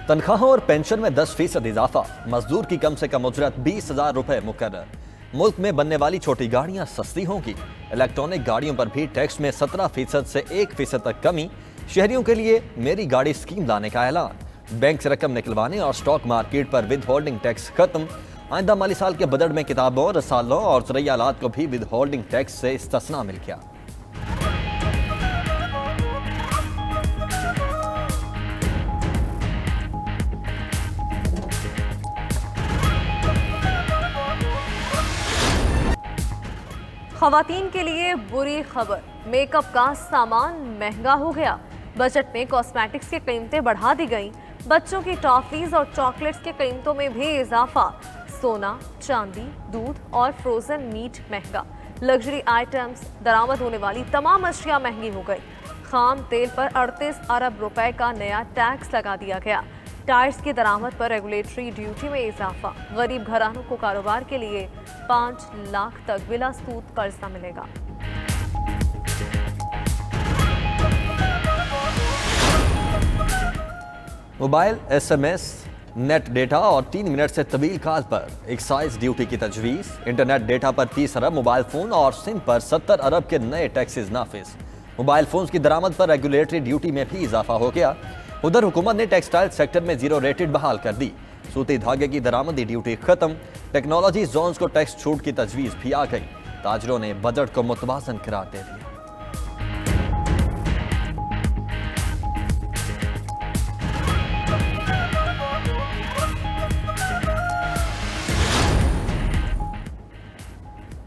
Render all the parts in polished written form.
तनख्वाहों और पेंशन में 10% इजाफा, मजदूर की कम से कम उजरत 20,000 रुपए मुकर्रर। मुल्क में बनने वाली छोटी गाड़ियां सस्ती होंगी। इलेक्ट्रॉनिक गाड़ियों पर भी टैक्स में 17% से 1% तक कमी। शहरियों के लिए मेरी गाड़ी स्कीम लाने का ऐलान। बैंक से रकम निकलवाने और स्टॉक मार्केट पर विद होल्डिंग टैक्स खत्म। आइंदा माली साल के बजट में किताबों, रसालों और ज़रूरी आलात को भी विद होल्डिंग टैक्स से इस्तिस्ना मिल गया। खवातीन के लिए बुरी खबर, मेकअप का सामान महंगा हो गया। बजट में कॉस्मेटिक्स की कीमतें बढ़ा दी गईं। बच्चों की टॉफीज और चॉकलेट्स की कीमतों में भी इजाफा। सोना, चांदी, दूध और फ्रोजन मीट महंगा। लग्जरी आइटम्स, दरामद होने वाली तमाम अशिया महंगी हो गई। खाम तेल पर 38 अरब रुपए का नया टैक्स लगा दिया गया। टायर्स की दरामद पर रेगुलेटरी ड्यूटी में इजाफा। गरीब घरानों को कारोबार के लिए 5 लाख तक बिला सूद कर्जा मिलेगा। मोबाइल, SMS, नेट डेटा और 3 मिनट से तवील कॉल पर एक्साइज ड्यूटी की तजवीज़। इंटरनेट डेटा पर 30 अरब, मोबाइल फ़ोन और सिम पर 70 अरब के नए टैक्सेस नाफिज। मोबाइल फ़ोन्स की दरामद पर रेगुलेटरी ड्यूटी में भी इजाफा हो गया। उधर हुकूमत ने टेक्सटाइल सेक्टर में 0 रेटेड बहाल कर दी। सूती धागे की दरामदी ड्यूटी खत्म। टेक्नोलॉजी जोन्स को टैक्स छूट की तजवीज़ भी आ गई। ताजरों ने बजट को मुतवाज़न करार दे दिया।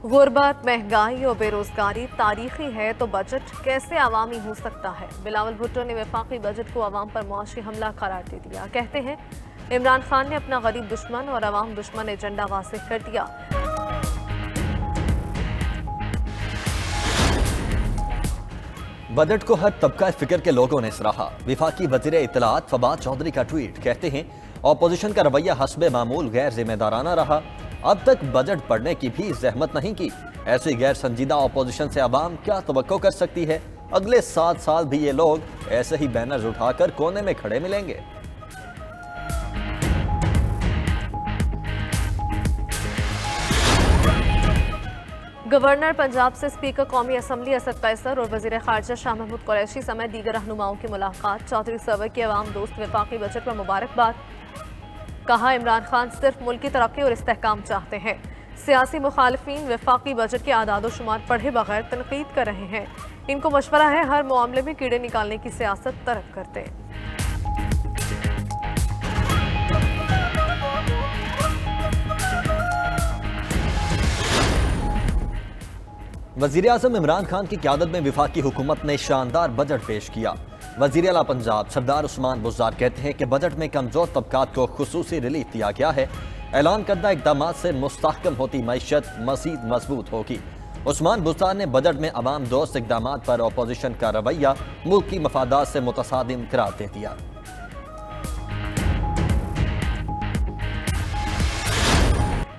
गुर्बत, महंगाई और बेरोजगारी तारीखी है तो बजट कैसे अवामी हो सकता है। बिलावल भुट्टो ने वफाकी बजट को अवाम पर मुआशी हमला करार दे दिया। कहते हैं इमरान खान ने अपना गरीब दुश्मन और अवाम दुश्मन एजेंडा वाज़ेह कर दिया। बजट को हर तबका फिक्र के लोगों ने सराहा। विफाकी वज़ीर इत्तलात फवाद चौधरी का ट्वीट। कहते हैं ऑपोजिशन का रवैया हस्बे मामूल गैर जिम्मेदाराना रहा। अब तक बजट पढ़ने की भी जहमत नहीं की। ऐसी गैर संजीदा ऑपोजिशन से अवाम क्या तवक्को कर सकती है। अगले 7 साल भी ये लोग ऐसे ही बैनर्स उठाकर कोने में खड़े मिलेंगे। गवर्नर पंजाब से स्पीकर कौमी असम्बली असद कैसर और वजीर खारजा शाह महमूद कुरैशी समेत दीगर रहनुमाओं की मुलाकात। चौधरी सरवर की अवाम दोस्त वफाकी बजट पर मुबारकबाद। कहा इमरान खान सिर्फ मुल्क की तरक्की और इस्तेहकाम चाहते हैं। सियासी मुखालिफिन वफाकी बजट के आदाद शुमार पढ़े बगैर तनकीद कर रहे हैं। इनको मशवरा है हर मामले में कीड़े निकालने की सियासत तरक करते। वज़ीर आज़म इमरान खान की क़यादत में वफाकी हुकूमत ने शानदार बजट पेश किया। वज़ीर आला पंजाब सरदार उस्मान बुज़दार कहते हैं कि बजट में कमज़ोर तबकात को खुसूसी रिलीफ दिया गया है। ऐलान करदा इक़दाम से मुस्तहकम होती मईशत मज़ीद मजबूत होगी। उस्मान बुज़दार ने बजट में अवाम दोस्त इक़दाम पर अपोजिशन का रवैया मुल्क की मफादात से मुतसादिम करार दे दिया।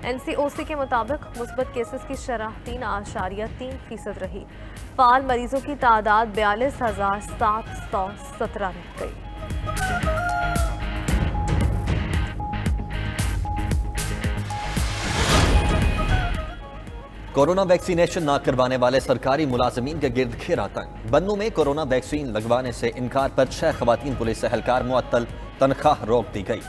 NCOC के मुताबिक मुस्बत केसेस की शरह 3.3% रही। फाल मरीजों की तादाद 42,717 रह गई। कोरोना वैक्सीनेशन न करवाने वाले सरकारी मुलाजमीन के गिर्द घेरा तंग। बन्नू में कोरोना वैक्सीन लगवाने से इनकार पर 6 खवातीन पुलिस एहलकार मुअत्तल, तनख्वाह रोक दी गई।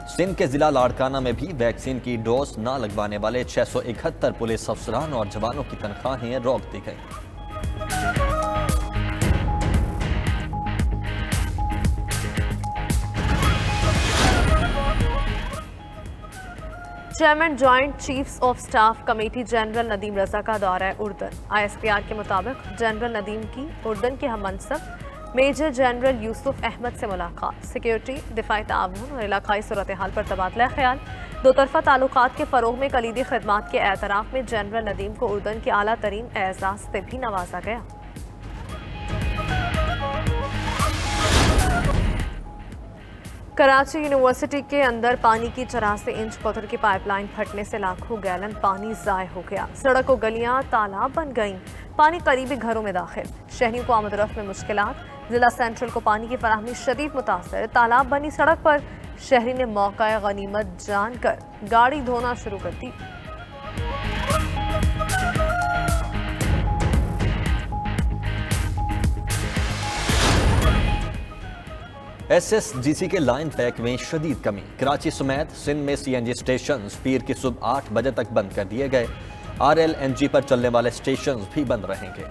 सिंध के जिला लाड़काना में भी वैक्सीन की डोज न लगवाने वाले 671 पुलिस अफसरान और जवानों की तनख्वाहें रोक दी गई। Chairman joint chiefs of staff committee general Nadeem Raza का दौरा है उर्दन। ISPR के मुताबिक जनरल नदीम की उर्दन के हममनसब मेजर जनरल यूसुफ अहमद से मुलाकात। सिक्योरिटी, दिफाई ताउन और इलाकाई सूरत हाल पर तबादला ख्याल। दो तरफा ताल्लुकात के फ़रोग में कलीदी खदमात के एतराफ़ में जनरल नदीम को उर्दन के आला तरीन एजाज़ से भी नवाजा गया। कराची यूनिवर्सिटी के अंदर पानी की 84 इंच पत्थर की पाइपलाइन फटने से लाखों गैलन पानी ज़ाय हो गया। सड़क और गलियां तालाब बन गईं। पानी करीबी घरों में दाखिल। शहरियों को आमद रफ्त में मुश्किलात। जिला सेंट्रल को पानी की फराहमी शदीद मुतासर, तालाब बनी सड़क पर शहरी ने मौका गनीमत जानकर गाड़ी धोना शुरू कर दी। SSGC के लाइन पैक में शदीद कमी। कराची समेत सिंध में CNG स्टेशन पीर की सुबह 8 बजे तक बंद कर दिए गए। RLNG पर चलने वाले स्टेशन भी बंद रहेंगे।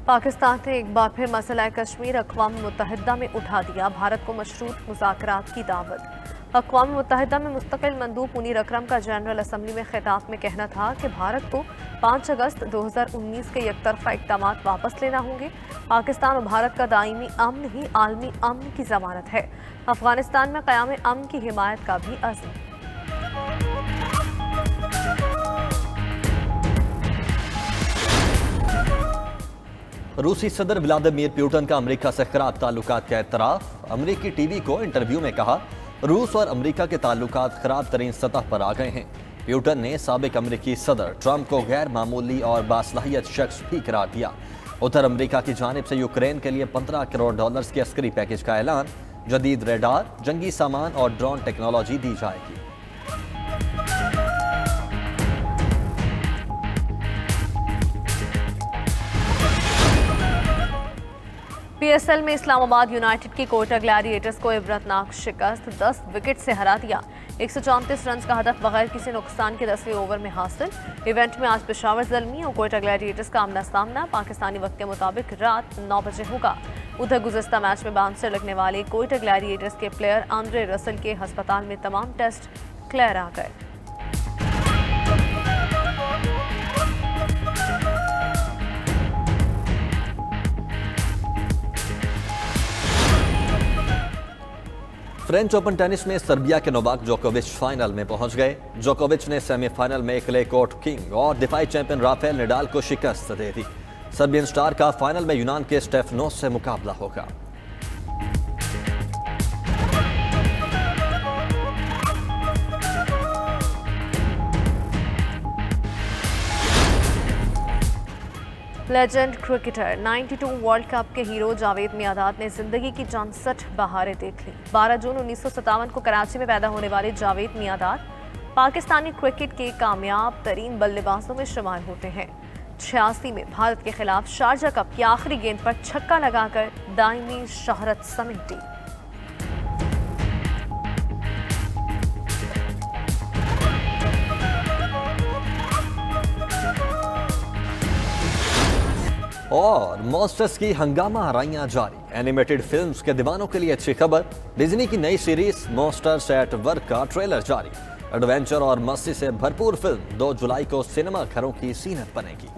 पाकिस्तान ने एक बार फिर मसला कश्मीर अक़वाम मुत्तहिदा में उठा दिया। भारत को मशरूत मुज़ाकरात की दावत। अक़वाम मुत्तहिदा में मुस्तकिल मंदूब मुनीर अकरम का जनरल असम्बली में खिताब में कहना था कि भारत को 5 अगस्त 2019 के यकतरफा इक़दामात वापस लेना होंगे। पाकिस्तान और भारत का दायमी अमन ही आलमी अमन की ज़मानत है। अफगानिस्तान में क़याम अमन की हिमायत का भी अज़्म। रूसी सदर व्लादिमीर पुतिन का अमेरिका से खराब ताल्लुकात का एतराफ़। अमेरिकी टीवी को इंटरव्यू में कहा, रूस और अमेरिका के ताल्लुकात खराब तरीन सतह पर आ गए हैं। पुतिन ने साबिक अमेरिकी सदर ट्रंप को गैर मामूली और बासलाहियत शख्स भी करार दिया। उधर अमेरिका की जानिब से यूक्रेन के लिए $15 करोड़ के अस्करी पैकेज का ऐलान। जदीद रेडार, जंगी सामान और ड्रोन टेक्नोलॉजी दी जाएगी। PSL में इस्लामाबाद यूनाइटेड की कोटा ग्लैडिएटर्स को इबरतनाक शिकस्त, 10 विकेट से हरा दिया। 134 रन का हदफ बगैर किसी नुकसान के 10वें ओवर में हासिल। इवेंट में आज पेशावर ज़ल्मी और कोटा ग्लैडिएटर्स का आमना सामना पाकिस्तानी वक्त के मुताबिक रात 9 बजे होगा। उधर गुज़श्ता मैच में बाउंसर लगने वाले कोटा ग्लैडिएटर्स के प्लेयर आंद्रे रसल के हस्पताल में तमाम टेस्ट क्लियर आ गए। फ्रेंच ओपन टेनिस में सर्बिया के नोवाक जोकोविच फाइनल में पहुंच गए। जोकोविच ने सेमीफाइनल में क्ले कोर्ट किंग और दिफाई चैंपियन राफेल नडाल को शिकस्त दे दी। सर्बियन स्टार का फाइनल में यूनान के स्टेफनोस से मुकाबला होगा। लेजेंड क्रिकेटर 92 वर्ल्ड कप के हीरो जावेद मियांदाद ने जिंदगी की 64 बहारें देख ली। 12 जून 1957 को कराची में पैदा होने वाले जावेद मियांदाद पाकिस्तानी क्रिकेट के कामयाब तरीन बल्लेबाजों में शुमार होते हैं। 86 में भारत के खिलाफ शारजा कप की आखिरी गेंद पर छक्का लगाकर दायमी शोहरत समेटी। और मॉन्स्टर्स की हंगामा हराइयां जारी। एनिमेटेड फिल्म्स के दीवानों के लिए अच्छी खबर, डिज्नी की नई सीरीज मॉन्स्टर्स एट वर्क का ट्रेलर जारी। एडवेंचर और मस्ती से भरपूर फिल्म 2 जुलाई को सिनेमा घरों की जीनत बनेगी।